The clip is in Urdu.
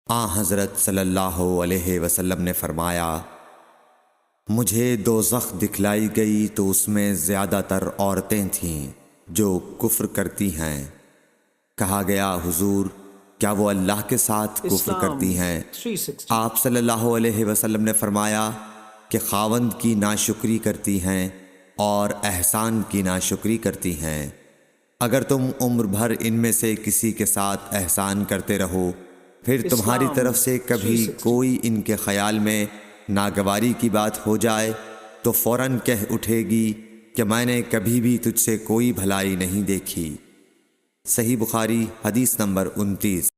حضرت صلی اللہ علیہ وسلم نے فرمایا، مجھے دوزخ دکھلائی گئی تو اس میں زیادہ تر عورتیں تھیں جو کفر کرتی ہیں۔ کہا گیا، حضور کیا وہ اللہ کے ساتھ کفر کرتی ہیں؟ آپ صلی اللہ علیہ وسلم نے فرمایا کہ خاوند کی ناشکری کرتی ہیں اور احسان کی ناشکری کرتی ہیں۔ اگر تم عمر بھر ان میں سے کسی کے ساتھ احسان کرتے رہو، پھر تمہاری طرف سے کبھی کوئی ان کے خیال میں ناگواری کی بات ہو جائے تو فوراً کہہ اٹھے گی کہ میں نے کبھی بھی تجھ سے کوئی بھلائی نہیں دیکھی۔ صحیح بخاری حدیث نمبر 29۔